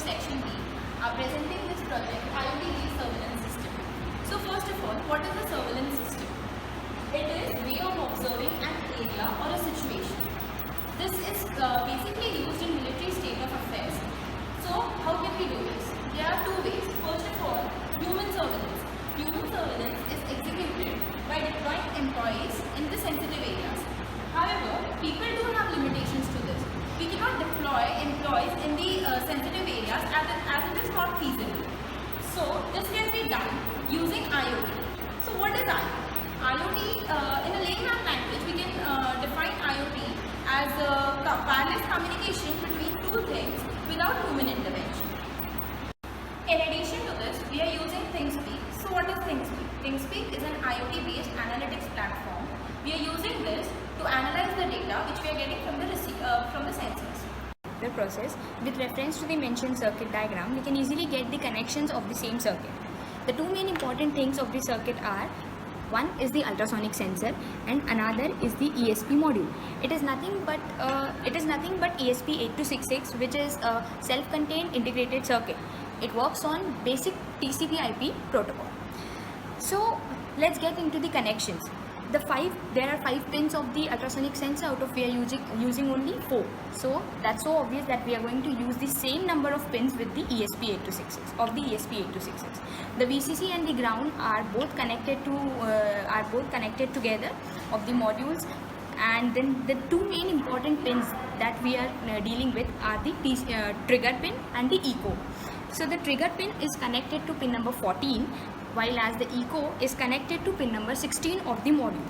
Section D are presenting this project IoT-based surveillance system. So first of all, what is a surveillance system? It is a way of observing an area or a situation. This is basically used in military state of affairs. So how can we do this? There are two ways. First of all, human surveillance. Human surveillance is executed by deploying employees in the sensitive areas. However, people do have limitations to this. We cannot deploy employees in the sensitive areas as it is not feasible. So this can be done using IoT. So what is IoT? IoT, in a layman language, we can define IoT as wireless communication between two things without human intervention. In addition to this, we are using ThingSpeak. So what is ThingSpeak? ThingSpeak is an IoT-based analytics platform. We are using this to analyze the data which we are getting from the sensors. The process, with reference to the mentioned circuit diagram, we can easily get the connections of the same circuit. The two main important things of the circuit are, one is the ultrasonic sensor and another is the ESP module. It is nothing but ESP8266, which is a self-contained integrated circuit. It works on basic TCP/IP protocol. So let's get into the connections. There are 5 pins of the ultrasonic sensor, out of we are using only 4. So that's so obvious that we are going to use the same number of pins with the ESP8266. The VCC and the ground are both connected together of the modules. And then the two main important pins that we are dealing with are the trigger pin and the echo. So the trigger pin is connected to pin number 14, while as the echo is connected to pin number 16 of the module.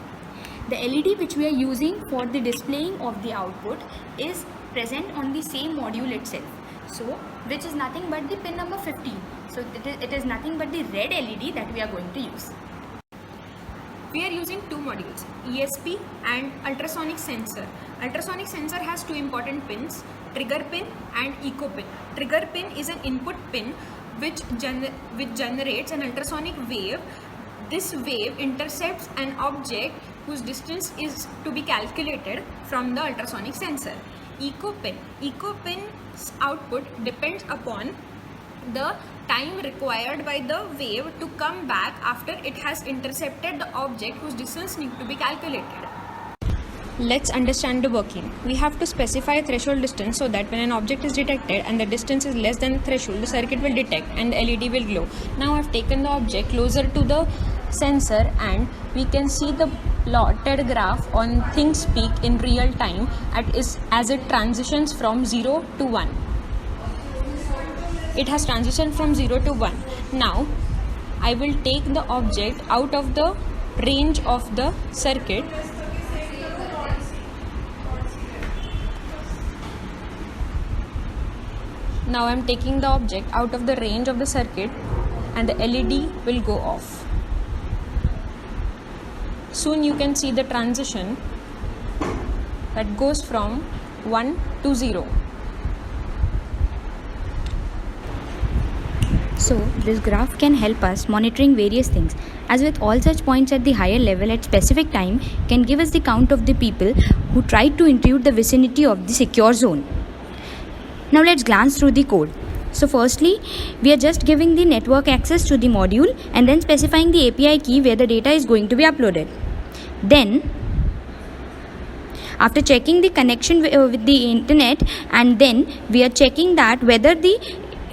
The LED which we are using for the displaying of the output is present on the same module itself, so which is nothing but the pin number 15. So it is nothing but the red LED that we are going to use. We are using two modules, ESP and ultrasonic sensor. Ultrasonic sensor has two important pins, trigger pin and echo pin. Trigger pin is an input pin which generates an ultrasonic wave. This wave intercepts an object whose distance is to be calculated from the ultrasonic sensor. Echo pin's output depends upon the time required by the wave to come back after it has intercepted the object whose distance needs to be calculated. Let's understand the working. We have to specify a threshold distance so that when an object is detected and the distance is less than the threshold, the circuit will detect and the LED will glow. Now I've taken the object closer to the sensor and we can see the plotted graph on ThingSpeak in real time as it transitions from 0 to 1. It has transitioned from 0 to 1. Now I will take the object out of the range of the circuit. Now I am taking the object out of the range of the circuit and the LED will go off. Soon you can see the transition that goes from 1 to 0. So this graph can help us monitoring various things, as with all such points at the higher level at specific time can give us the count of the people who tried to intrude the vicinity of the secure zone. Now let's glance through the code. So firstly, we are just giving the network access to the module and then specifying the API key where the data is going to be uploaded. Then, after checking the connection with the internet, and then we are checking that whether the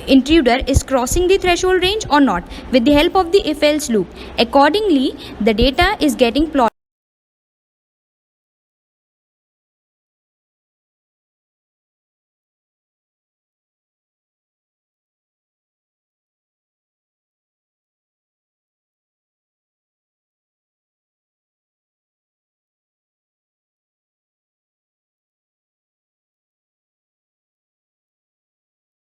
intruder is crossing the threshold range or not with the help of the if-else loop. Accordingly, the data is getting plotted